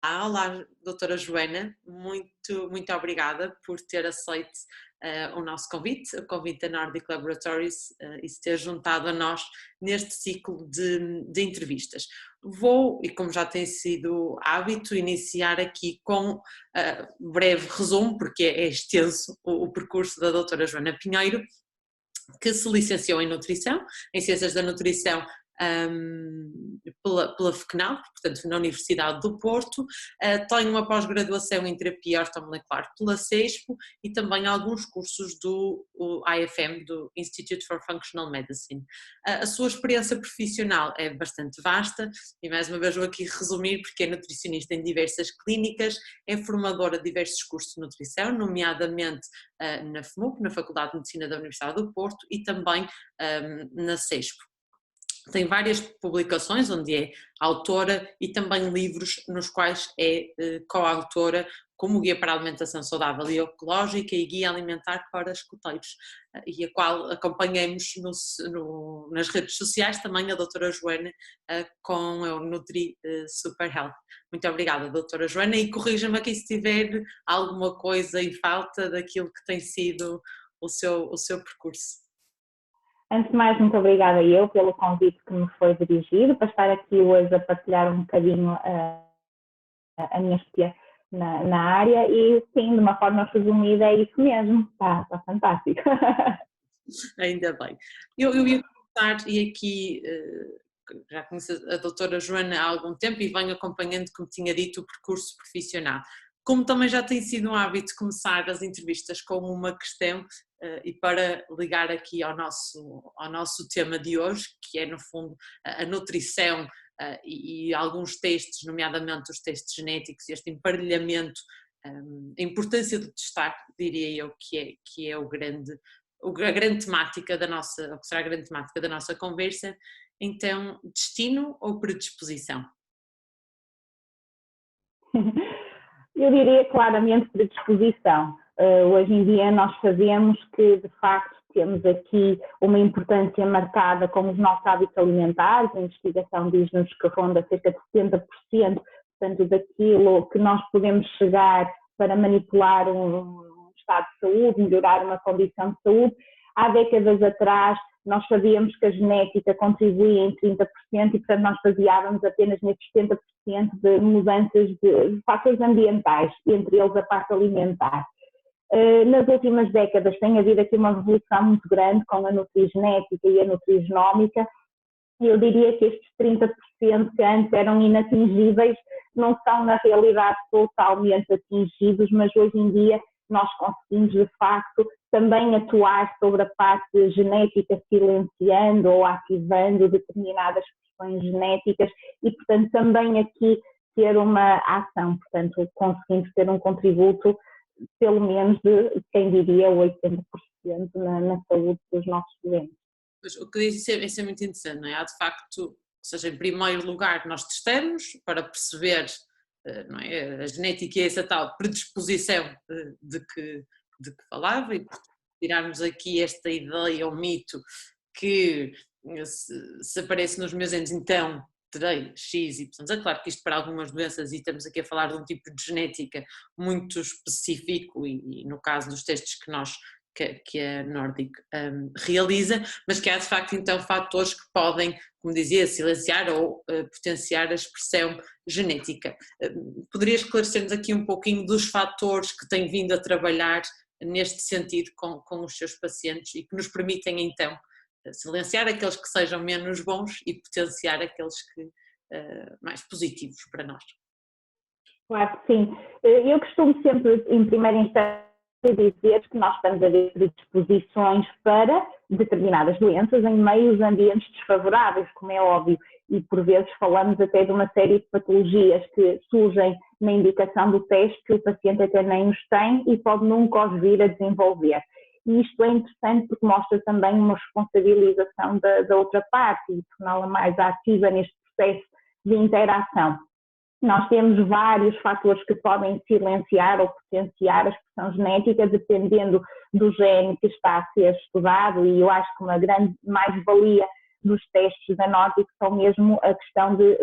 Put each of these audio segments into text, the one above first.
Olá, doutora Joana, muito obrigada por ter aceito o nosso convite, o convite da Nordic Laboratories e se ter juntado a nós neste ciclo de entrevistas. Vou, e como já tem sido hábito, iniciar aqui com breve resumo, porque é extenso o percurso da doutora Joana Pinheiro, que se licenciou em Nutrição, em Ciências da Nutrição, pela FECNAL, portanto na Universidade do Porto, tem uma pós-graduação em Terapia Ortomolecular pela CESPO e também alguns cursos do IFM, do Institute for Functional Medicine. A sua experiência profissional é bastante vasta e mais uma vez vou aqui resumir porque é nutricionista em diversas clínicas, é formadora de diversos cursos de nutrição, nomeadamente na FMUP, na Faculdade de Medicina da Universidade do Porto e também na CESPO. Tem várias publicações onde é autora e também livros nos quais é coautora, como Guia para a Alimentação Saudável e Ecológica e Guia Alimentar para Escuteiros, e a qual acompanhamos nas redes sociais também a doutora Joana com o Nutri Super Health. Muito obrigada, doutora Joana, e corrija-me aqui se tiver alguma coisa em falta daquilo que tem sido o seu percurso. Antes de mais, muito obrigada eu pelo convite que me foi dirigido para estar aqui hoje a partilhar um bocadinho a minha experiência na área e sim, de uma forma resumida é isso mesmo, está fantástico. Ainda bem. Eu ia começar e aqui já conheço a doutora Joana há algum tempo e venho acompanhando, como tinha dito, o percurso profissional. Como também já tem sido um hábito começar as entrevistas com uma questão e para ligar aqui ao nosso tema de hoje, que é no fundo a nutrição e alguns testes, nomeadamente os testes genéticos e este emparelhamento, a importância de testar, diria eu, que é a grande temática da nossa, ou que será a grande temática da nossa conversa. Então, destino ou predisposição? Eu diria claramente predisposição. Hoje em dia nós sabemos que de facto temos aqui uma importância marcada com os nossos hábitos alimentares, a investigação diz-nos que ronda cerca de 70%, portanto, daquilo que nós podemos chegar para manipular um estado de saúde, melhorar uma condição de saúde. Há décadas atrás nós sabíamos que a genética contribuía em 30% e, portanto, nós baseávamos apenas nesses 70% de mudanças de fatores ambientais, entre eles a parte alimentar. Nas últimas décadas tem havido aqui uma revolução muito grande com a nutrigenética e a nutrigenómica. Eu diria que estes 30% que antes eram inatingíveis não são na realidade totalmente atingidos, mas hoje em dia nós conseguimos de facto também atuar sobre a parte genética, silenciando ou ativando determinadas questões genéticas e, portanto, também aqui ter uma ação, portanto, conseguimos ter um contributo pelo menos de, quem diria, 80% na saúde dos nossos doentes. O que diz isso é muito interessante, não é? Há de facto, ou seja, em primeiro lugar nós testamos para perceber, não é, a genética e essa tal predisposição de que falava e tirarmos aqui esta ideia ou mito que se aparece nos meus anos então terei X, Y. É claro que isto para algumas doenças, e estamos aqui a falar de um tipo de genética muito específico e no caso dos testes que a Nordic realiza, mas que há de facto então fatores que podem, como dizia, silenciar ou potenciar a expressão genética. Poderia esclarecer-nos aqui um pouquinho dos fatores que tem vindo a trabalhar neste sentido com os seus pacientes e que nos permitem então silenciar aqueles que sejam menos bons e potenciar aqueles que mais positivos para nós? Claro que sim. Eu costumo sempre, em primeira instância, dizer que nós estamos a ver predisposições para determinadas doenças em meios ambientes desfavoráveis, como é óbvio, e por vezes falamos até de uma série de patologias que surgem na indicação do teste que o paciente até nem os tem e pode nunca os vir a desenvolver. E isto é interessante porque mostra também uma responsabilização da outra parte e torná-la mais ativa neste processo de interação. Nós temos vários fatores que podem silenciar ou potenciar a expressão genética dependendo do gene que está a ser estudado, e eu acho que uma grande mais-valia dos testes da Nordic são mesmo a questão de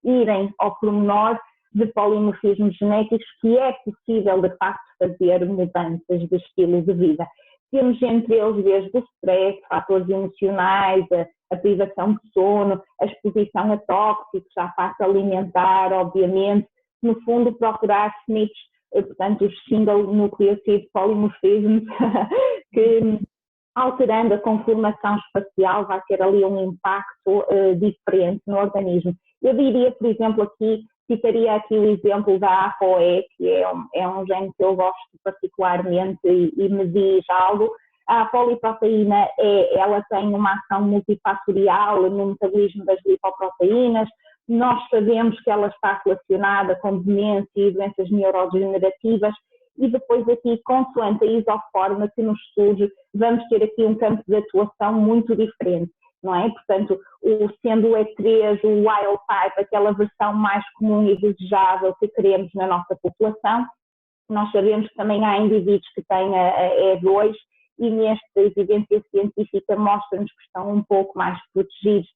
irem ao pormenor de polimorfismos genéticos que é possível, de facto, fazer mudanças de estilo de vida. Temos entre eles desde o stress, fatores emocionais, a privação de sono, a exposição a tóxicos, à parte alimentar, obviamente, no fundo procurar SNPs, portanto os single nucleotide polymorphisms, que alterando a conformação espacial vai ter ali um impacto diferente no organismo. Eu diria, por exemplo, citaria aqui o exemplo da ApoE, que é um gene que eu gosto particularmente e me diz algo. A apoliproteína, ela tem uma ação multifatorial no metabolismo das lipoproteínas. Nós sabemos que ela está relacionada com demência e doenças neurodegenerativas. E depois aqui, consoante a isoforma que nos surge, vamos ter aqui um campo de atuação muito diferente, não é? Portanto, sendo o E3, o wild type, aquela versão mais comum e desejável que queremos na nossa população, nós sabemos que também há indivíduos que têm a E2 e nesta evidência científica mostra-nos que estão um pouco mais protegidos,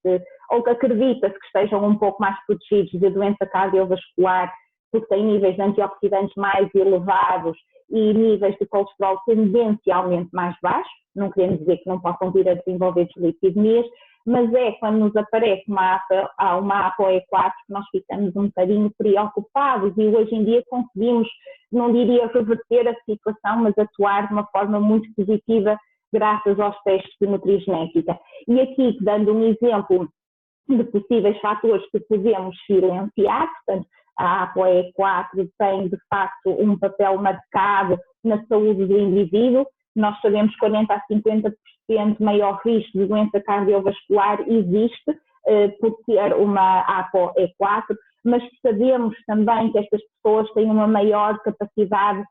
ou que acredita-se que estejam um pouco mais protegidos de doença cardiovascular, porque têm níveis de antioxidantes mais elevados e níveis de colesterol tendencialmente mais baixos. Não queremos dizer que não possam vir a desenvolver deslipidemias, mas é quando nos aparece uma ApoE4 que nós ficamos um bocadinho preocupados e hoje em dia conseguimos, não diria reverter a situação, mas atuar de uma forma muito positiva graças aos testes de nutrigenética. E aqui, dando um exemplo de possíveis fatores que podemos silenciar, portanto, a ApoE4 tem, de facto, um papel marcado na saúde do indivíduo. Nós sabemos que 40% a 50% maior risco de doença cardiovascular existe por ter uma ApoE4, mas sabemos também que estas pessoas têm uma maior capacidade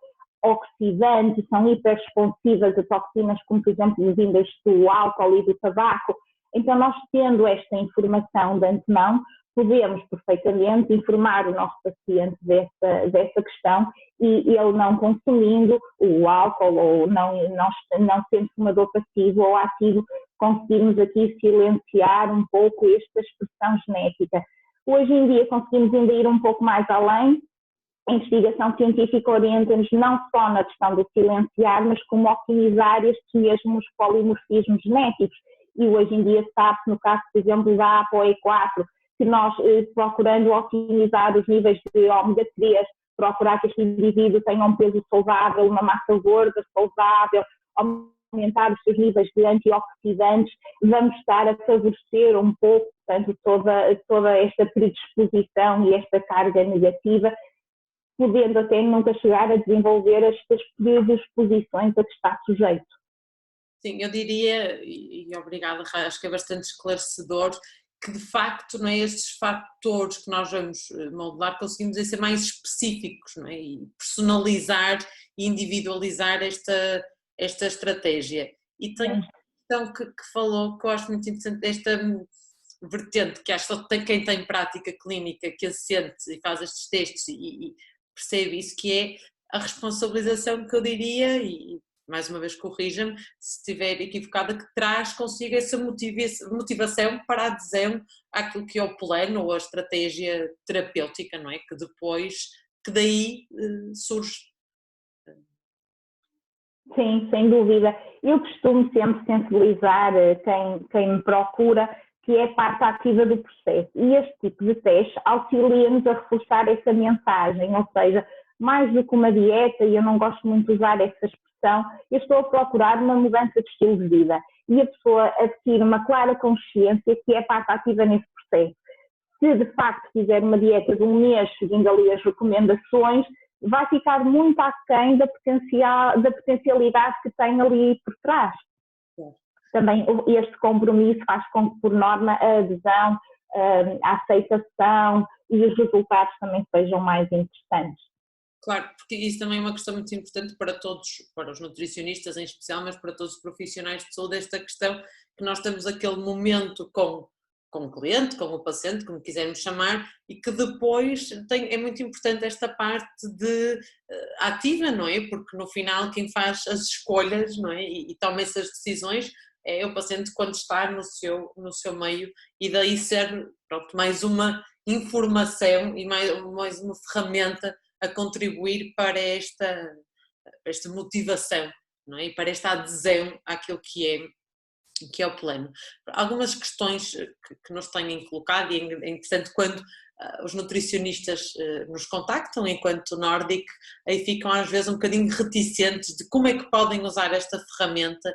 oxidante, são hiperresponsivas a toxinas como, por exemplo, vindas do álcool e do tabaco. Então, nós tendo esta informação de antemão, podemos perfeitamente informar o nosso paciente dessa questão e ele não consumindo o álcool ou não sendo fumador passivo ou ativo, conseguimos aqui silenciar um pouco esta expressão genética. Hoje em dia conseguimos ainda ir um pouco mais além. A investigação científica orienta-nos não só na questão de silenciar, mas como optimizar estes mesmos polimorfismos genéticos. E hoje em dia sabe-se, no caso, por exemplo, da ApoE4, que nós, procurando otimizar os níveis de ômega 3, procurar que este indivíduo tenha um peso saudável, uma massa gorda saudável, aumentar os seus níveis de antioxidantes, vamos estar a favorecer um pouco, portanto, toda esta predisposição e esta carga negativa, podendo até nunca chegar a desenvolver estas predisposições a que está sujeito. Sim, eu diria, e obrigada, acho que é bastante esclarecedor, que de facto, não é, estes fatores que nós vamos modelar conseguimos ser mais específicos, não é, e personalizar e individualizar esta estratégia. E tem uma questão que falou que eu acho muito interessante, esta vertente que acho que só quem tem prática clínica que assente e faz estes testes e percebe isso, que é a responsabilização que eu diria, e mais uma vez corrija-me se estiver equivocada, que traz consigo essa motivação para a adesão àquilo que é o plano ou a estratégia terapêutica, não é? Que daí surge. Sim, sem dúvida. Eu costumo sempre sensibilizar quem me procura que é parte ativa do processo e este tipo de teste auxilia-nos a reforçar essa mensagem, ou seja, mais do que uma dieta, e eu não gosto muito de usar essa expressão, eu estou a procurar uma mudança de estilo de vida e a pessoa adquire uma clara consciência que é parte ativa nesse processo. Se de facto fizer uma dieta de um mês, seguindo ali as recomendações, vai ficar muito aquém da potencialidade que tem ali por trás. Também este compromisso faz com que, por norma, a adesão, a aceitação e os resultados também sejam mais interessantes. Claro, porque isso também é uma questão muito importante para todos, para os nutricionistas em especial, mas para todos os profissionais de saúde, esta questão que nós temos aquele momento com o cliente, com o paciente, como quisermos chamar, e que depois é muito importante esta parte de ativa, não é? Porque no final quem faz as escolhas, não é? E toma essas decisões é o paciente quando está no seu meio, e daí ser, pronto, mais uma informação e mais uma ferramenta a contribuir para esta motivação, não é? E para esta adesão àquilo que é o plano. Algumas questões que nos têm colocado, e é interessante quando os nutricionistas nos contactam enquanto Nordic, aí ficam às vezes um bocadinho reticentes de como é que podem usar esta ferramenta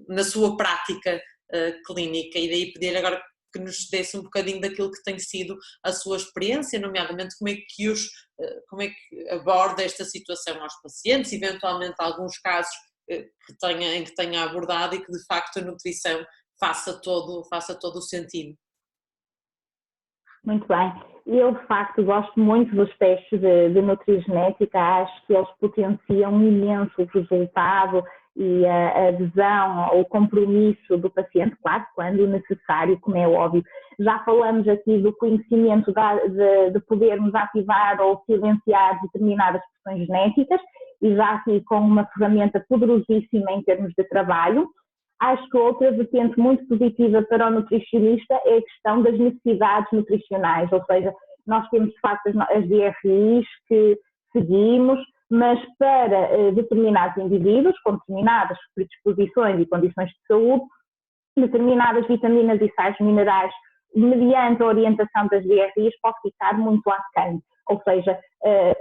na sua prática clínica, e daí pedir agora que nos desse um bocadinho daquilo que tem sido a sua experiência, nomeadamente como é que aborda esta situação aos pacientes, eventualmente alguns casos em que tenha abordado e que de facto a nutrição faça todo o sentido. Muito bem. Eu, de facto, gosto muito dos testes de nutrigenética, acho que eles potenciam imenso o resultado e a adesão ou o compromisso do paciente, claro, quando necessário, como é óbvio. Já falamos aqui do conhecimento de podermos ativar ou silenciar determinadas questões genéticas, e já aqui com uma ferramenta poderosíssima em termos de trabalho. Acho que outra vertente muito positiva para o nutricionista é a questão das necessidades nutricionais, ou seja, nós temos de facto as DRIs que seguimos, mas para determinados indivíduos com determinadas predisposições e condições de saúde, determinadas vitaminas e sais minerais, mediante a orientação das DRIs, pode ficar muito aquém. Ou seja,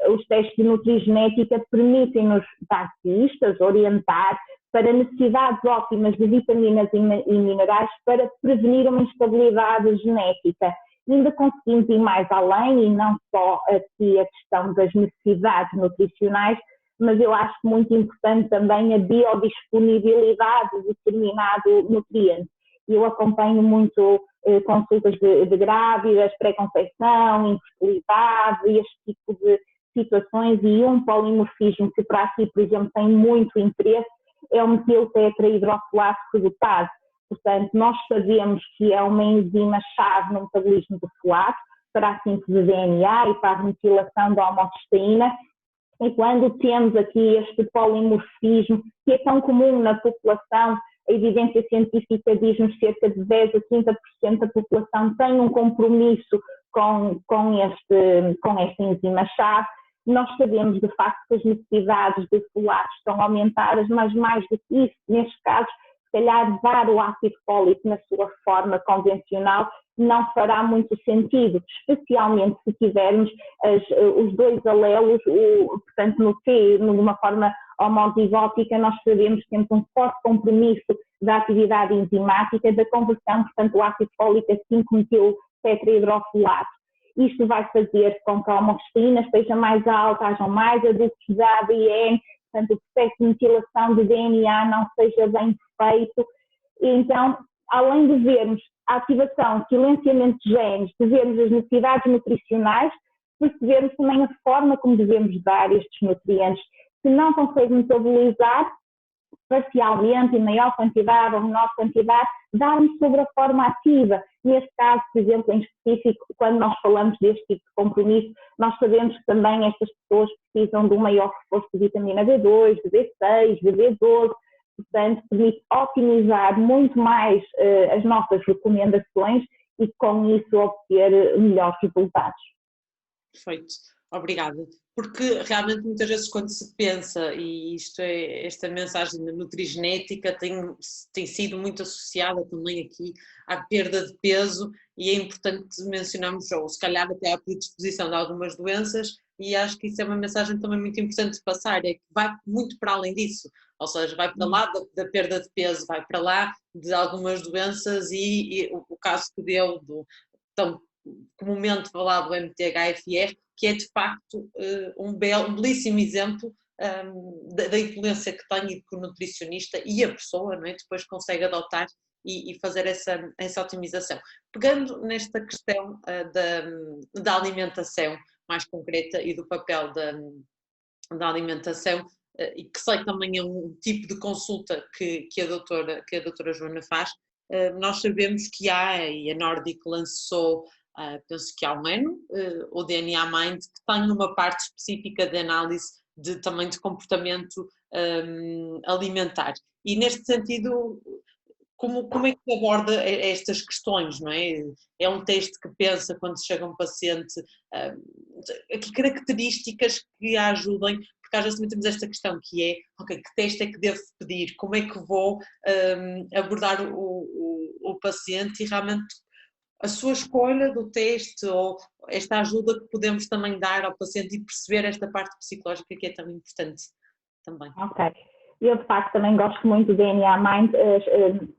os testes de nutrigenética permitem-nos dar pistas, orientar para necessidades ótimas de vitaminas e minerais para prevenir uma instabilidade genética. Ainda conseguimos ir mais além, e não só aqui a questão das necessidades nutricionais, mas eu acho muito importante também a biodisponibilidade de determinado nutriente. Eu acompanho muito consultas de grávidas, pré-conceição, infertilidade, este tipo de situações, e um polimorfismo que para aqui, por exemplo, tem muito interesse é o metiltetrahidrofolato redutase. Portanto, nós sabemos que é uma enzima-chave no metabolismo do folato para a síntese de DNA e para a metilação da homocisteína, e quando temos aqui este polimorfismo, que é tão comum na população, a evidência científica diz-nos que cerca de 10 a 30% da população tem um compromisso com esta enzima-chave. Nós sabemos, de facto, que as necessidades de folato estão aumentadas, mas mais do que isso, nestes casos, se calhar dar o ácido fólico na sua forma convencional não fará muito sentido, especialmente se tivermos os dois alelos, portanto no T, de uma forma homozigótica, nós sabemos que temos um forte compromisso da atividade enzimática da conversão, portanto, do ácido fólico a 5-metil-tetrahidrofolato. Isto vai fazer com que a homocisteína esteja mais alta, hajam mais adultos de ADN, portanto, o processo de metilação de DNA não seja bem feito. Então, além de vermos a ativação, silenciamento de genes, de vermos as necessidades nutricionais, percebermos também a forma como devemos dar estes nutrientes. Se não consegue metabolizar parcialmente, em maior quantidade ou menor quantidade, darmos sobre a forma ativa. Neste caso, por exemplo, em específico, quando nós falamos deste tipo de compromisso, nós sabemos que também estas pessoas precisam de um maior reforço de vitamina B2, de B6, de B12, portanto, permite otimizar muito mais as nossas recomendações e com isso obter melhores resultados. Perfeito, obrigada. Porque realmente muitas vezes quando se pensa, e esta mensagem da nutrigenética tem sido muito associada também aqui à perda de peso, e é importante mencionarmos, ou se calhar até à predisposição de algumas doenças, e acho que isso é uma mensagem também muito importante de passar, é que vai muito para além disso, ou seja, vai para lá da perda de peso, vai para lá de algumas doenças, e o caso que deu tão comumente falado do MTHFR, que é de facto um belíssimo exemplo da influência que tem e que o nutricionista e a pessoa, não é, depois consegue adotar e fazer essa otimização. Pegando nesta questão da alimentação mais concreta e do papel da alimentação, e que sei que também é um tipo de consulta que a doutora Joana faz, nós sabemos que e a Nordic lançou, penso que há um ano, o DNA Mind, que tem uma parte específica de análise também de comportamento alimentar. E neste sentido, como é que aborda estas questões, não é? É um teste que pensa quando chega um paciente, que características que a ajudem, porque às vezes também temos esta questão que é, ok, que teste é que devo pedir, como é que vou abordar o paciente e realmente a sua escolha do teste ou esta ajuda que podemos também dar ao paciente e perceber esta parte psicológica que é tão importante também. Ok. Eu, de facto, também gosto muito do DNA Mind.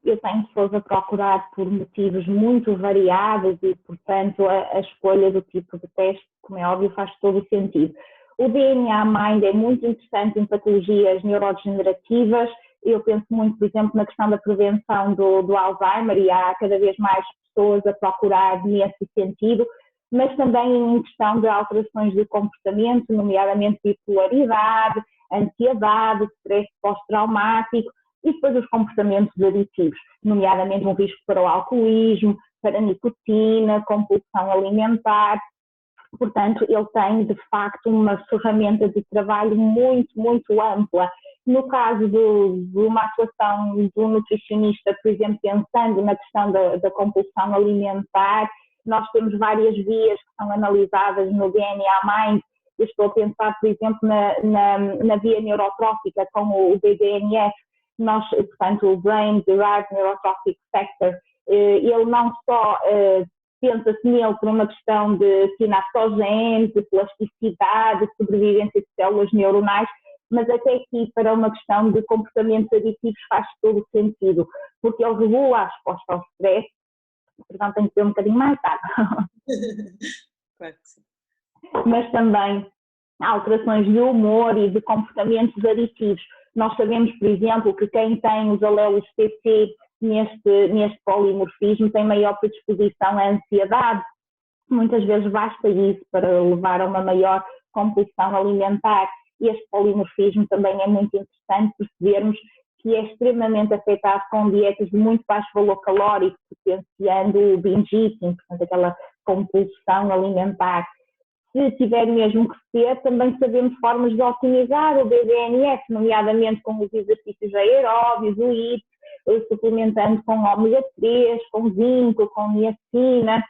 Eu tenho pessoas a procurar por motivos muito variados e, portanto, a escolha do tipo de teste, como é óbvio, faz todo o sentido. O DNA Mind é muito interessante em patologias neurodegenerativas. Eu penso muito, por exemplo, na questão da prevenção do Alzheimer e há cada vez mais pessoas a procurar nesse sentido, mas também em questão de alterações de comportamento, nomeadamente bipolaridade, ansiedade, stress pós-traumático e depois os comportamentos aditivos, nomeadamente um risco para o alcoolismo, para a nicotina, compulsão alimentar. Portanto, ele tem, de facto, uma ferramenta de trabalho muito, muito ampla. No caso de uma atuação do nutricionista, por exemplo, pensando na questão da compulsão alimentar, nós temos várias vias que são analisadas no DNA Mind. Eu estou a pensar, por exemplo, na via neurotrófica, como o BDNF, portanto, o Brain Derived Neurotrophic Factor, ele não só pensa-se nele por uma questão de sinaptogênese, de plasticidade, de sobrevivência de células neuronais, mas até aqui para uma questão de comportamentos aditivos faz todo o sentido, porque ele regula a resposta ao stress, portanto tem que ser um bocadinho mais tarde. Claro que sim. Mas também alterações de humor e de comportamentos aditivos. Nós sabemos, por exemplo, que quem tem os alelos TC neste polimorfismo tem maior predisposição à ansiedade. Muitas vezes basta isso para levar a uma maior compulsão alimentar. Este polimorfismo também é muito interessante percebermos que é extremamente afetado com dietas de muito baixo valor calórico, potenciando o binge eating, portanto aquela compulsão alimentar. Se tiver mesmo que ser, também sabemos formas de otimizar o BDNF, nomeadamente com os exercícios aeróbios, o HIIT, suplementando com ômega 3, com zinco, com niacina.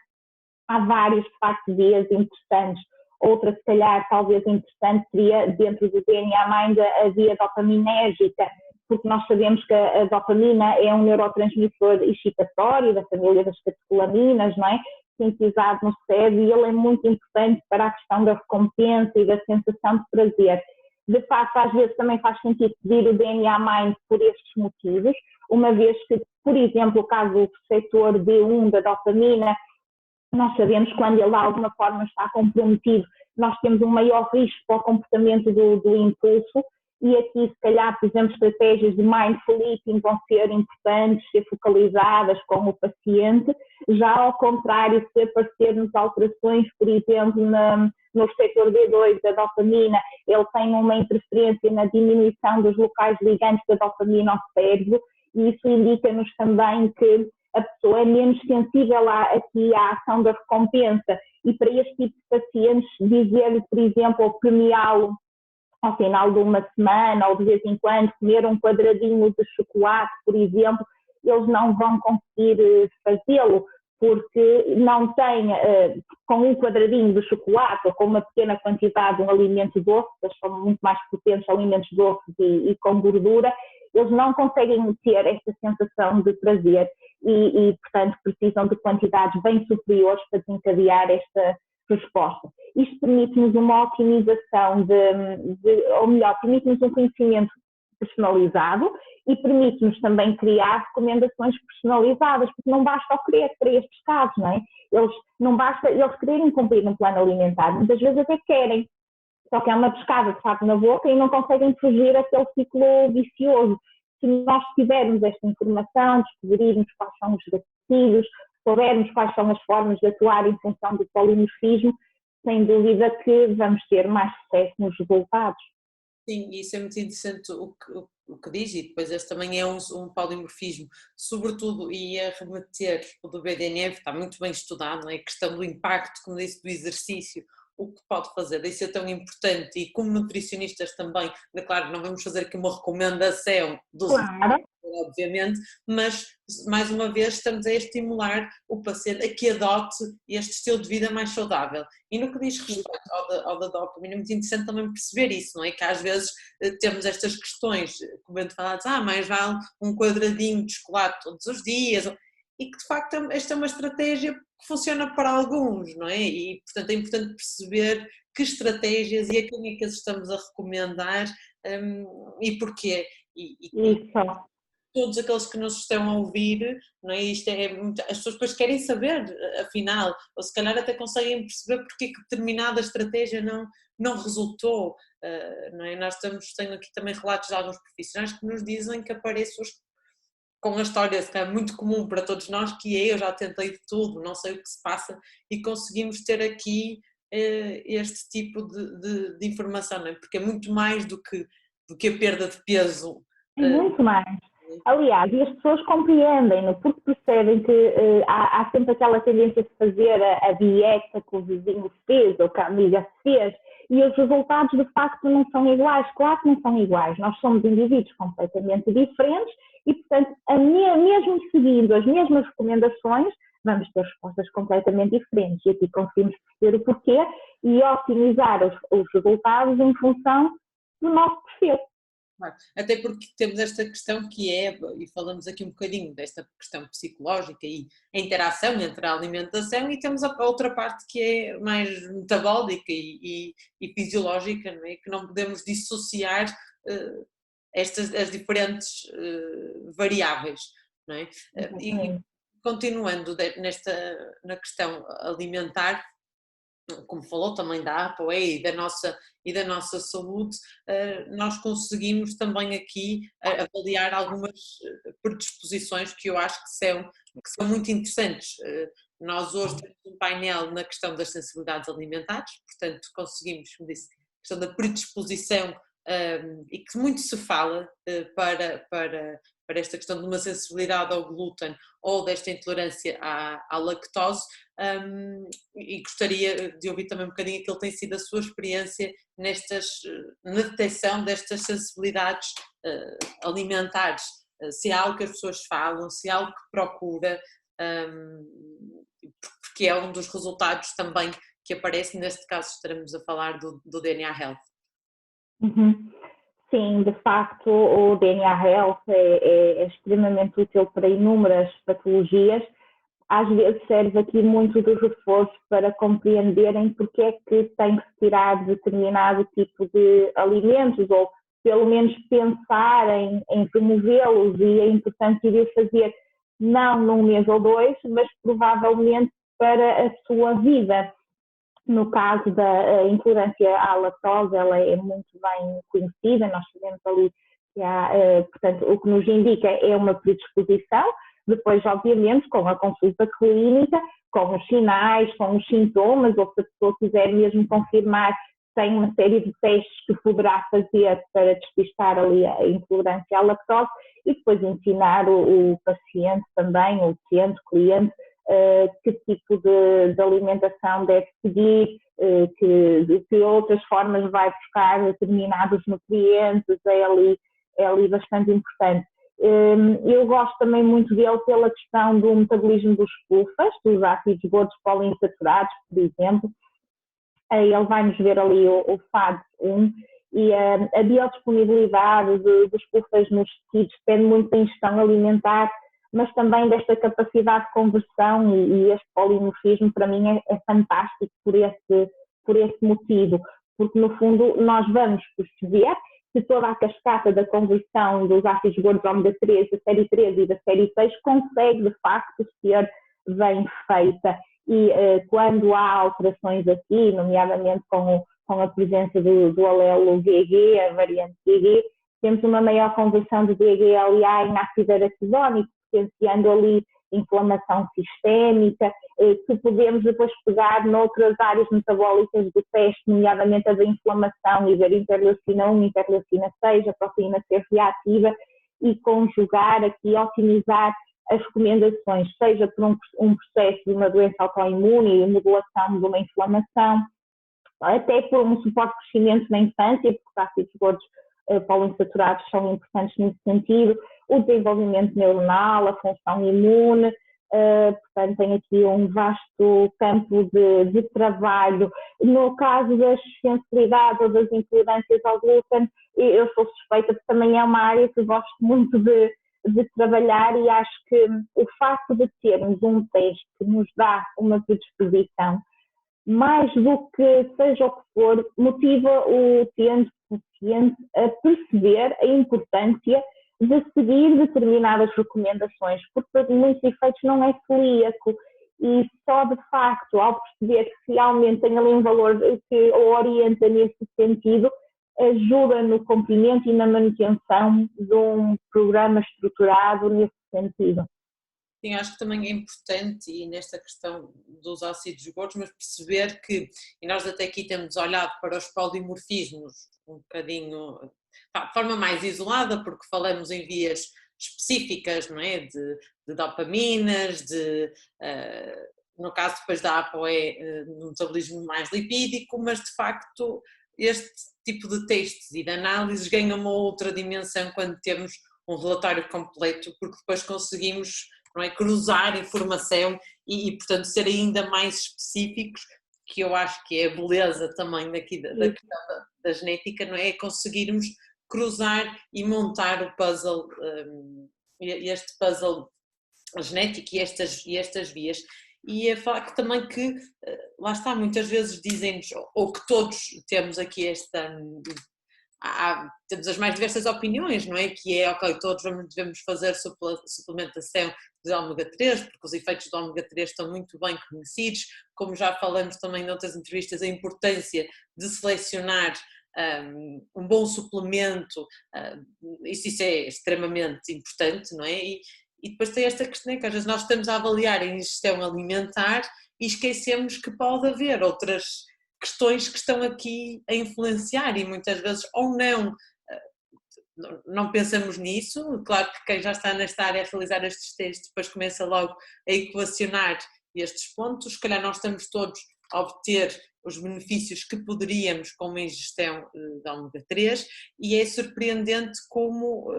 Há várias, de facto, vias interessantes. Outra, se calhar, talvez interessante seria, dentro do DNA Mind, a via dopaminérgica, porque nós sabemos que a dopamina é um neurotransmissor excitatório da família das catecolaminas, não é? Sintetizado no cérebro, e ele é muito importante para a questão da recompensa e da sensação de prazer. De facto, às vezes também faz sentido pedir o DNA Mind por estes motivos, uma vez que, por exemplo, o caso do receptor D1 da dopamina, nós sabemos que quando ele de alguma forma está comprometido, nós temos um maior risco para o comportamento do impulso, e aqui, se calhar, por exemplo, estratégias de mindful eating vão ser importantes, ser focalizadas com o paciente. Já ao contrário, se aparecermos alterações, por exemplo, no receptor D2 da dopamina, ele tem uma interferência na diminuição dos locais ligantes da dopamina ao cérebro, e isso indica-nos também que a pessoa é menos sensível aqui à ação da recompensa. E para este tipo de pacientes, dizer-lhe, por exemplo, ou premiá-lo ao final de uma semana ou de vez em quando, comer um quadradinho de chocolate, por exemplo, eles não vão conseguir fazê-lo, porque não têm, com um quadradinho de chocolate ou com uma pequena quantidade de um alimento doce, eles são muito mais potentes alimentos doces e com gordura, eles não conseguem ter esta sensação de prazer e, portanto, precisam de quantidades bem superiores para desencadear esta resposta. Isto permite-nos uma otimização ou melhor, permite-nos um conhecimento personalizado e permite-nos também criar recomendações personalizadas, porque não basta o querer para estes casos, não é? Não basta eles quererem cumprir um plano alimentar, muitas vezes até querem, só que é uma pescada de fato na boca e não conseguem fugir àquele ciclo vicioso. Se nós tivermos esta informação, descobrirmos quais são os gatilhos, soubermos quais são as formas de atuar em função do polimorfismo, sem dúvida que vamos ter mais sucesso nos resultados. Sim, isso é muito interessante o que diz, e depois este também é um polimorfismo, sobretudo, e a remeter o do BDNF, está muito bem estudado, não é? A questão do impacto, como disse, do exercício, o que pode fazer, daí ser tão importante, e como nutricionistas também, claro, não vamos fazer aqui uma recomendação dos claro. obviamente, mas mais uma vez estamos a estimular o paciente a que adote este estilo de vida mais saudável. E no que diz respeito ao da dopamina, é muito interessante também perceber isso, não é? Que às vezes temos estas questões, como eu te falaste, mais vale um quadradinho de chocolate todos os dias, e que de facto esta é uma estratégia que funciona para alguns, não é? E portanto é importante perceber que estratégias e a quem é que as estamos a recomendar e porquê. E todos aqueles que nos estão a ouvir, não é? As pessoas depois querem saber, afinal, ou se calhar até conseguem perceber porque que determinada estratégia não resultou, não é? Tenho aqui também relatos de alguns profissionais que nos dizem que aparecem com a história que é muito comum para todos nós, que é: eu já tentei de tudo, não sei o que se passa, e conseguimos ter aqui este tipo de informação, não é? Porque é muito mais do que a perda de peso. É muito mais. Aliás, e as pessoas compreendem-no, porque percebem que há sempre aquela tendência de fazer a dieta que o vizinho fez ou que a amiga fez, e os resultados de facto não são iguais. Claro que não são iguais, nós somos indivíduos completamente diferentes e, portanto, mesmo seguindo as mesmas recomendações, vamos ter respostas completamente diferentes, e aqui conseguimos perceber o porquê e otimizar os resultados em função do nosso perfil. Até porque temos esta questão que é, e falamos aqui um bocadinho desta questão psicológica e a interação entre a alimentação, e temos a outra parte que é mais metabólica e fisiológica, não é? Que não podemos dissociar as diferentes variáveis, não é? E continuando na questão alimentar, como falou também da ApoE e da nossa saúde, nós conseguimos também aqui avaliar algumas predisposições que eu acho que são muito interessantes. Nós hoje temos um painel na questão das sensibilidades alimentares, portanto conseguimos, como disse, a questão da predisposição, e que muito se fala para esta questão de uma sensibilidade ao glúten ou desta intolerância à lactose, e gostaria de ouvir também um bocadinho aquilo que tem sido a sua experiência na detecção destas sensibilidades alimentares, se é algo que as pessoas falam, se é algo que procura, porque é um dos resultados também que aparece. Neste caso estaremos a falar do DNA Health. Sim, de facto o DNA Health é extremamente útil para inúmeras patologias. Às vezes serve aqui muito de reforço para compreenderem porque é que tem que se tirar determinado tipo de alimentos, ou pelo menos pensar em removê-los, e é importante ir fazer não num mês ou dois, mas provavelmente para a sua vida. No caso da intolerância à lactose, ela é muito bem conhecida, nós sabemos ali que há, portanto, o que nos indica é uma predisposição. Depois, obviamente, com a consulta clínica, com os sinais, com os sintomas, ou se a pessoa quiser mesmo confirmar, tem uma série de testes que poderá fazer para despistar ali a intolerância à lactose, e depois ensinar o paciente também, o utente, o cliente, que tipo de alimentação deve seguir, que outras formas vai buscar determinados nutrientes, é ali bastante importante. Eu gosto também muito dele pela questão do metabolismo dos PUFAs, dos ácidos gordos poliinsaturados, por exemplo. Ele vai-nos ver ali o FAD1, e a biodisponibilidade dos PUFAs nos tecidos depende muito da ingestão alimentar, mas também desta capacidade de conversão, e este polimorfismo para mim é fantástico por esse motivo, porque no fundo nós vamos perceber se toda a cascata da conversão dos ácidos gordos ômega 3, da série 3 e da série 6 consegue de facto ser bem feita, e quando há alterações aqui, nomeadamente com a presença do alelo GG, a variante GG, temos uma maior conversão de DHLA em ácido araquidónico, potenciando ali inflamação sistémica, que podemos depois pegar noutras áreas metabólicas do teste, nomeadamente a da inflamação, e ver interleucina 1, interleucina 6, a proteína C reativa, e conjugar aqui, otimizar as recomendações, seja por um processo de uma doença autoimune e modulação de uma inflamação, até por um suporte de crescimento na infância, porque os ácidos gordos poliinsaturados são importantes nesse sentido, o desenvolvimento neuronal, a função imune. Portanto, tem aqui um vasto campo de trabalho. No caso das sensibilidades ou das intolerâncias ao glúten, eu sou suspeita porque também é uma área que gosto muito de trabalhar, e acho que o facto de termos um teste que nos dá uma predisposição, mais do que seja o que for, motiva o utente a perceber a importância de seguir determinadas recomendações, porque para muitos efeitos não é celíaco, e só de facto ao perceber que realmente tem ali um valor que o orienta nesse sentido, ajuda no cumprimento e na manutenção de um programa estruturado nesse sentido. Sim, acho que também é importante, e nesta questão dos ácidos gordos, mas perceber que, e nós até aqui temos olhado para os polimorfismos um bocadinho, de forma mais isolada, porque falamos em vias específicas, não é? De dopaminas, no caso depois da ApoE, no metabolismo mais lipídico, mas de facto este tipo de testes e de análises ganha uma outra dimensão quando temos um relatório completo, porque depois conseguimos, não é, cruzar informação e portanto ser ainda mais específicos, que eu acho que é a beleza também daqui da questão da genética, não é? É conseguirmos cruzar e montar o puzzle, este puzzle genético e estas vias. E é falar que também que, lá está, muitas vezes dizem-nos, ou que todos temos aqui temos as mais diversas opiniões, não é? Que é, ok, todos devemos fazer suplementação de ômega 3, porque os efeitos do ômega 3 estão muito bem conhecidos, como já falamos também noutras entrevistas, a importância de selecionar um bom suplemento, isso é extremamente importante, não é? E depois tem esta questão, que às vezes nós estamos a avaliar a ingestão alimentar e esquecemos que pode haver outras questões que estão aqui a influenciar, e muitas vezes ou não pensamos nisso. Claro que quem já está nesta área a realizar estes testes depois começa logo a equacionar estes pontos, se calhar nós estamos todos a obter os benefícios que poderíamos com uma ingestão de ômega 3, e é surpreendente como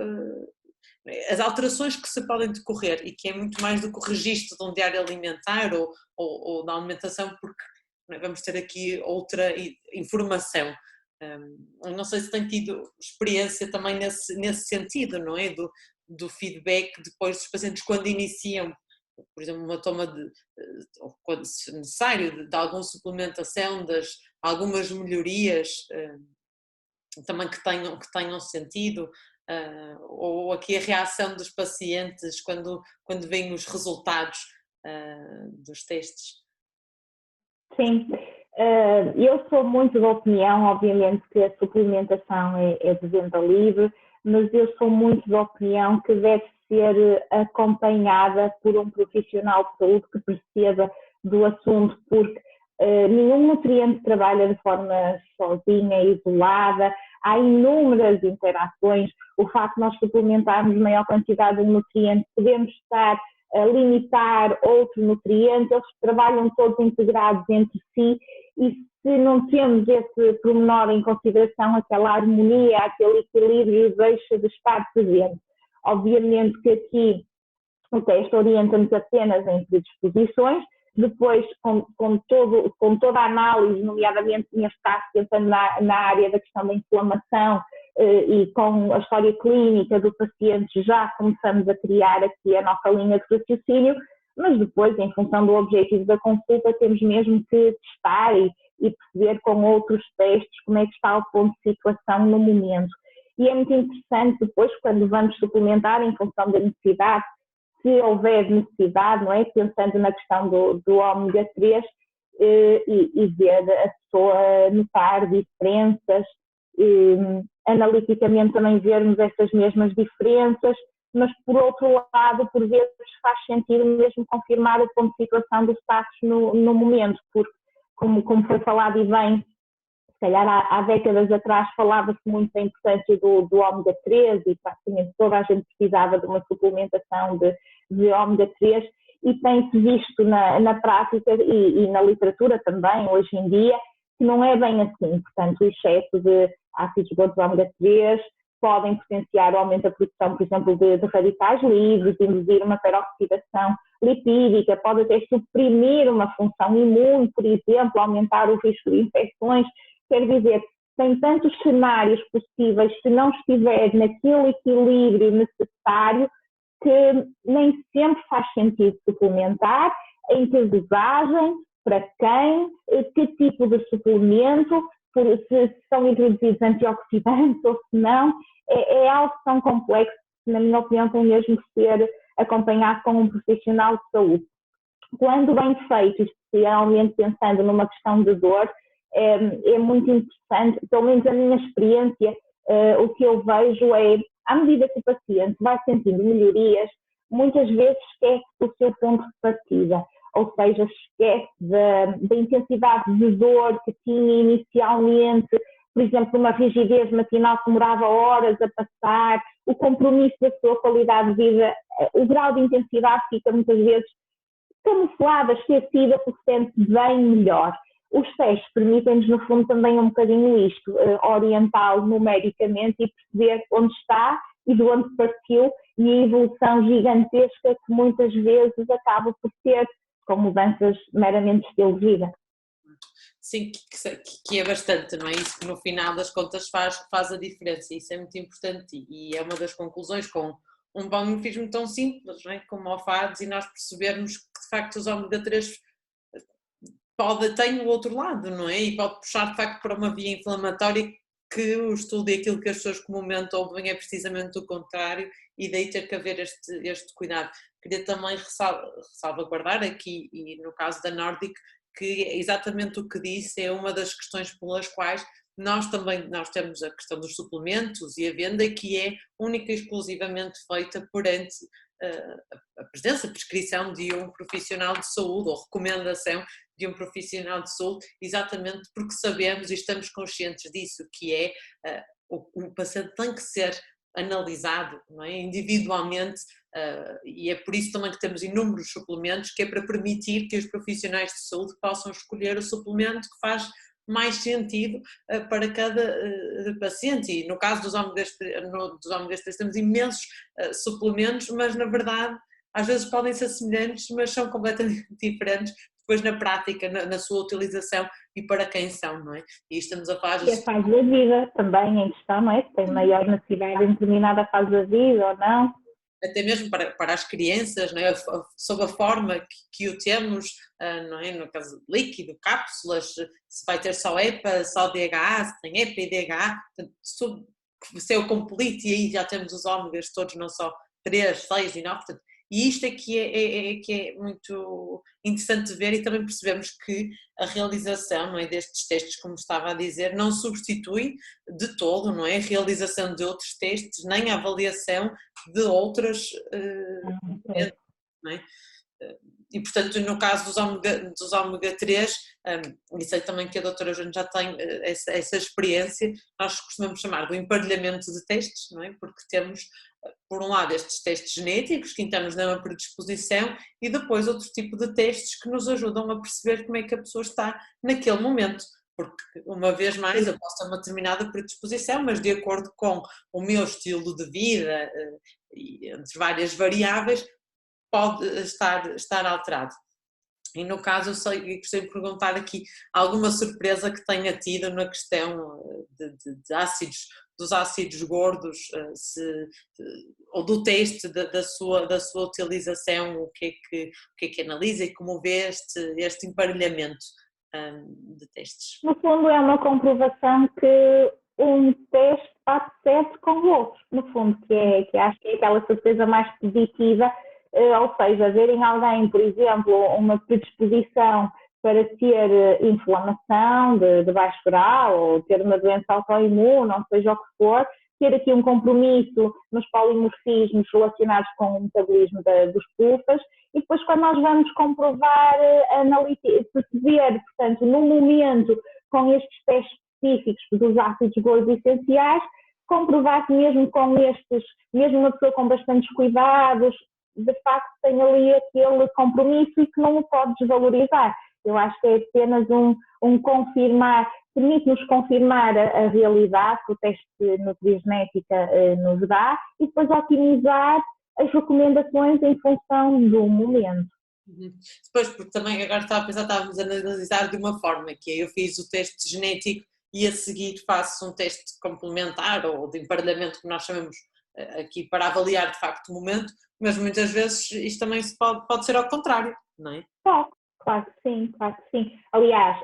as alterações que se podem decorrer, e que é muito mais do que o registro de um diário alimentar ou da alimentação, porque vamos ter aqui outra informação. Não sei se tem tido experiência também nesse sentido, não é? Do feedback depois dos pacientes quando iniciam, por exemplo, uma toma ou quando se necessário, de alguma suplementação, algumas melhorias também que tenham sentido, ou aqui a reação dos pacientes quando veem os resultados dos testes. Sim, eu sou muito da opinião, obviamente, que a suplementação é de venda livre, mas eu sou muito da opinião que deve ser acompanhada por um profissional de saúde que perceba do assunto, porque nenhum nutriente trabalha de forma sozinha, isolada, há inúmeras interações. O facto de nós suplementarmos maior quantidade de um nutriente, podemos estar a limitar outro nutriente, eles trabalham todos integrados entre si, e se não temos esse pormenor em consideração, aquela harmonia, aquele equilíbrio deixa de estar presente. Obviamente que aqui o teste orienta-nos apenas em predisposições, depois com toda a análise, nomeadamente neste caso pensando na área da questão da inflamação, e com a história clínica do paciente já começamos a criar aqui a nossa linha de raciocínio, mas depois, em função do objetivo da consulta, temos mesmo que testar e perceber com outros testes como é que está o ponto de situação no momento. E é muito interessante depois, quando vamos suplementar em função da necessidade, se houver necessidade, não é? Pensando na questão do ômega 3, e ver a pessoa notar diferenças, analiticamente também vermos essas mesmas diferenças, mas por outro lado, por vezes faz sentido mesmo confirmar o ponto de situação do status no momento, porque como foi falado e bem, se calhar há décadas atrás falava-se muito da importância do ômega 3 e praticamente toda a gente precisava de uma suplementação de ômega 3, e tem-se visto na prática e na literatura também, hoje em dia, que não é bem assim. Portanto, o excesso de ácidos gordos ômega 3 podem potenciar o aumento da produção, por exemplo, de radicais livres, induzir uma peroxidação lipídica, pode até suprimir uma função imune, por exemplo, aumentar o risco de infecções. Quer dizer, tem tantos cenários possíveis, se não estiver naquele equilíbrio necessário, que nem sempre faz sentido suplementar, em que dosagem, para quem, que tipo de suplemento, se são introduzidos antioxidantes ou se não, é algo tão complexo que, na minha opinião, tem mesmo que ser acompanhado com um profissional de saúde. Quando bem feito, especialmente pensando numa questão de dor, é muito interessante, pelo menos a minha experiência, o que eu vejo é, à medida que o paciente vai sentindo melhorias, muitas vezes esquece o seu ponto de partida, ou seja, esquece da intensidade de dor que tinha inicialmente, por exemplo, uma rigidez matinal que demorava horas a passar, o compromisso da sua qualidade de vida, o grau de intensidade fica muitas vezes camuflada, esquecida, porque sente bem melhor. Os testes permitem-nos, no fundo, também um bocadinho isto, orientá-lo numericamente e perceber onde está e de onde partiu, e a evolução gigantesca que muitas vezes acaba por ter, com mudanças meramente de estilo de vida. Sim, que é bastante, não é? Isso que no final das contas faz a diferença, isso é muito importante e é uma das conclusões com um benefício tão simples, não é? Como o FADs, e nós percebermos que de facto os ômega 3 tem o outro lado, não é? E pode puxar de facto para uma via inflamatória, que o estudo e aquilo que as pessoas comumente ouvem é precisamente o contrário, e daí ter que haver este cuidado. Queria também salvaguardar aqui, e no caso da Nordic, que exatamente o que disse é uma das questões pelas quais nós temos a questão dos suplementos e a venda, que é única e exclusivamente feita perante a presença, a prescrição de um profissional de saúde, ou recomendação de um profissional de saúde, exatamente porque sabemos e estamos conscientes disso, que é o paciente tem que ser analisado, não é? Individualmente, e é por isso também que temos inúmeros suplementos, que é para permitir que os profissionais de saúde possam escolher o suplemento que faz mais sentido para cada paciente. E no caso dos ômegas 3 temos imensos suplementos, mas na verdade às vezes podem ser semelhantes, mas são completamente diferentes depois na prática, na sua utilização e para quem são, não é? E estamos a falar... E a fase da vida também em questão, não é? Se tem maior necessidade em determinada fase da vida ou não. Até mesmo para as crianças, não é? Sob a forma que o temos, não é? No caso líquido, cápsulas, se vai ter só EPA, só DHA, se tem EPA e DHA, portanto, se é o completo, e aí já temos os ômegas todos, não só 3, 6 e 9, portanto, e isto é que é muito interessante de ver, e também percebemos que a realização, não é, destes testes, como estava a dizer, não substitui de todo, não é, a realização de outros testes, nem a avaliação de outras, não é? E portanto no caso dos ômega 3, e sei também que a doutora Joana já tem essa experiência, nós costumamos chamar do emparelhamento de testes, não é? Porque temos por um lado estes testes genéticos que então nos dão a predisposição, e depois outro tipo de testes que nos ajudam a perceber como é que a pessoa está naquele momento, porque uma vez mais eu posso ter uma determinada predisposição, mas de acordo com o meu estilo de vida, e entre várias variáveis, pode estar alterado. E no caso eu gostaria de perguntar aqui alguma surpresa que tenha tido na questão dos ácidos gordos, ou do teste da sua utilização, o que é que analisa e como vê este emparelhamento de testes. No fundo é uma comprovação que um teste bate certo com o outro, no fundo, que acho que é aquela surpresa mais positiva. Ou seja, ver em alguém, por exemplo, uma predisposição para ter inflamação de baixo grau ou ter uma doença autoimune, ou seja o que for, ter aqui um compromisso nos polimorfismos relacionados com o metabolismo dos PUFAs, e depois quando nós vamos comprovar, perceber, portanto, no momento com estes testes específicos dos ácidos gordos essenciais, comprovar que mesmo com estes, mesmo uma pessoa com bastantes cuidados, de facto tem ali aquele compromisso e que não o pode desvalorizar. Eu acho que é apenas um confirmar permite-nos confirmar a realidade que o teste de nutrigenética nos dá e depois otimizar as recomendações em função do momento. Depois, porque também agora estava a pensar, estávamos a analisar de uma forma, que é eu fiz o teste genético e a seguir faço um teste complementar ou de emparelhamento que nós chamamos aqui para avaliar de facto o momento, mas muitas vezes isto também pode ser ao contrário, não é? Claro que sim, claro que sim. Aliás,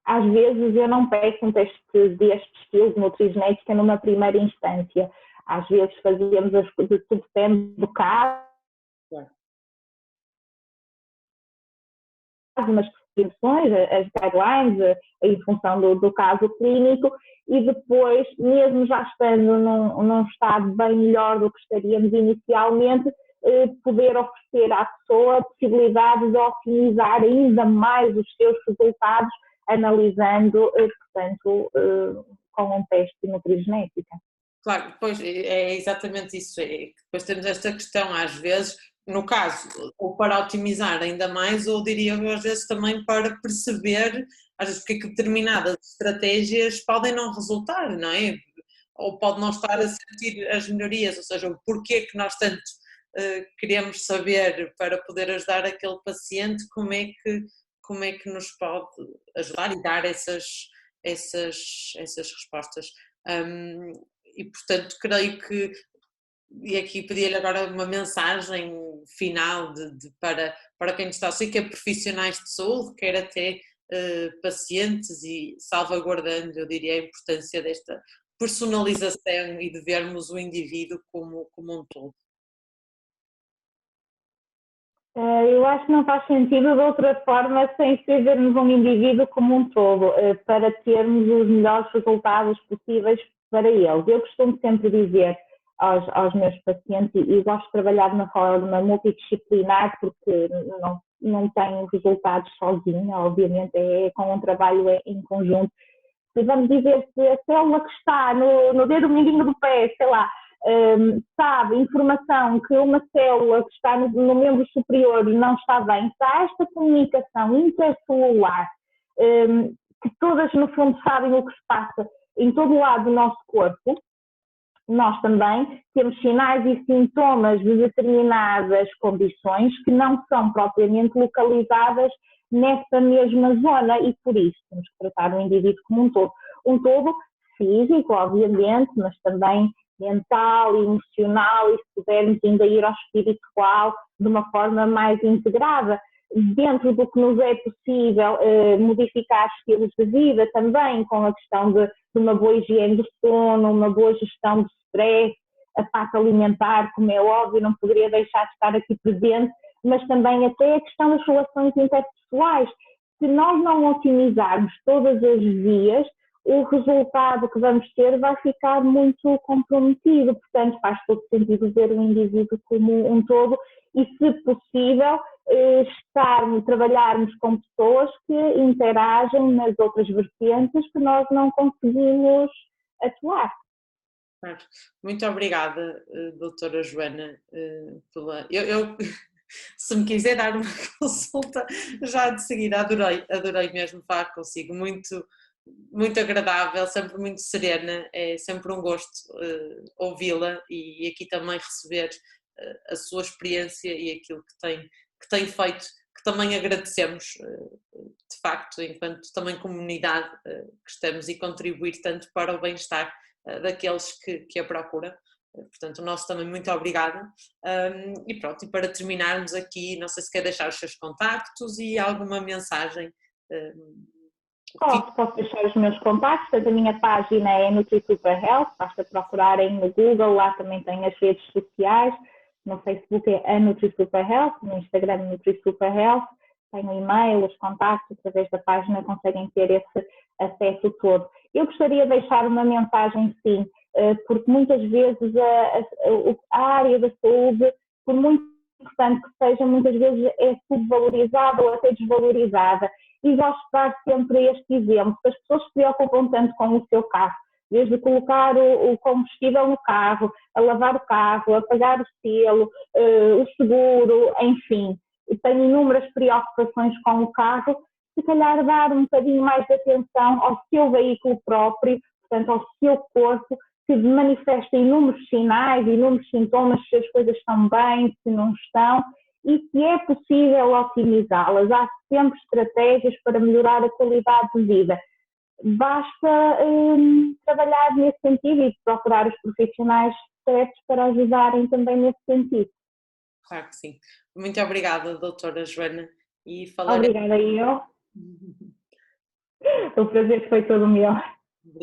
às vezes eu não peço um teste deste estilo de nutrigenética numa primeira instância. Às vezes fazíamos tudo depende do caso, umas prescrições, as guidelines, em função do caso clínico, e depois, mesmo já estando num estado bem melhor do que estaríamos inicialmente, poder oferecer à pessoa a possibilidade de otimizar ainda mais os seus resultados, analisando, portanto, com um teste de nutrigenética. Claro, depois é exatamente isso, depois temos esta questão às vezes, no caso, ou para otimizar ainda mais, ou diria eu às vezes também para perceber, às vezes porque determinadas estratégias podem não resultar, não é? Ou pode não estar a sentir as melhorias, ou seja, o porquê que nós tanto queremos saber para poder ajudar aquele paciente, como é que nos pode ajudar e dar essas respostas. E portanto creio que, e aqui pedia-lhe agora uma mensagem final para quem está, sei que é profissionais de saúde, quer até pacientes, e salvaguardando, eu diria, a importância desta personalização e de vermos o indivíduo como um todo. Eu acho que não faz sentido de outra forma sem ser vermos um indivíduo como um todo, para termos os melhores resultados possíveis para eles. Eu costumo sempre dizer aos meus pacientes, e gosto de trabalhar de uma forma multidisciplinar, porque não tenho resultados sozinha, obviamente é com um trabalho em conjunto. Se vamos dizer, se a célula que está no dedo mindinho do pé, sei lá, sabe informação que uma célula que está no membro superior não está bem, se há esta comunicação intercelular, que todas no fundo sabem o que se passa em todo o lado do nosso corpo, nós também temos sinais e sintomas de determinadas condições que não são propriamente localizadas nessa mesma zona, e por isso temos que tratar o indivíduo como um todo físico, obviamente, mas também mental, emocional, e se pudermos ainda ir ao espiritual de uma forma mais integrada, dentro do que nos é possível, modificar estilos de vida também, com a questão de uma boa higiene do sono, uma boa gestão do stress, a parte alimentar, como é óbvio, não poderia deixar de estar aqui presente, mas também até a questão das relações interpessoais. Se nós não otimizarmos todas as vias, o resultado que vamos ter vai ficar muito comprometido. Portanto, faz todo sentido ver o indivíduo como um todo e, se possível, trabalharmos com pessoas que interagem nas outras vertentes que nós não conseguimos atuar. Muito obrigada, doutora Joana, eu se me quiser dar uma consulta já de seguida, adorei mesmo falar consigo, muito agradável, sempre muito serena, é sempre um gosto ouvi-la e aqui também receber a sua experiência e aquilo que tem feito, que também agradecemos de facto, enquanto também comunidade que estamos e contribuir tanto para o bem-estar daqueles que a procuram. Portanto, o nosso também muito obrigada. E pronto, e para terminarmos aqui, não sei se quer deixar os seus contactos e alguma mensagem. Posso deixar os meus contactos, a minha página é NutriSuper Health, basta procurarem no Google, lá também tem as redes sociais, no Facebook é a NutriSuper Health, no Instagram é NutriSuper Health, tem o e-mail, os contactos, através da página conseguem ter esse acesso todo. Eu gostaria de deixar uma mensagem, sim, porque muitas vezes a área da saúde, por muito importante que seja, muitas vezes é subvalorizada ou até desvalorizada. E gosto de dar sempre este exemplo, as pessoas se preocupam tanto com o seu carro, desde colocar o combustível no carro, a lavar o carro, a pagar o selo, o seguro, enfim, tem inúmeras preocupações com o carro, se calhar dar um bocadinho mais de atenção ao seu veículo próprio, portanto ao seu corpo, que manifesta inúmeros sinais, inúmeros sintomas, se as coisas estão bem, se não estão, e se é possível otimizá-las. Há sempre estratégias para melhorar a qualidade de vida. Basta trabalhar nesse sentido e procurar os profissionais certos para ajudarem também nesse sentido. Claro que sim. Muito obrigada, doutora Joana. E Obrigada eu. O prazer foi todo meu.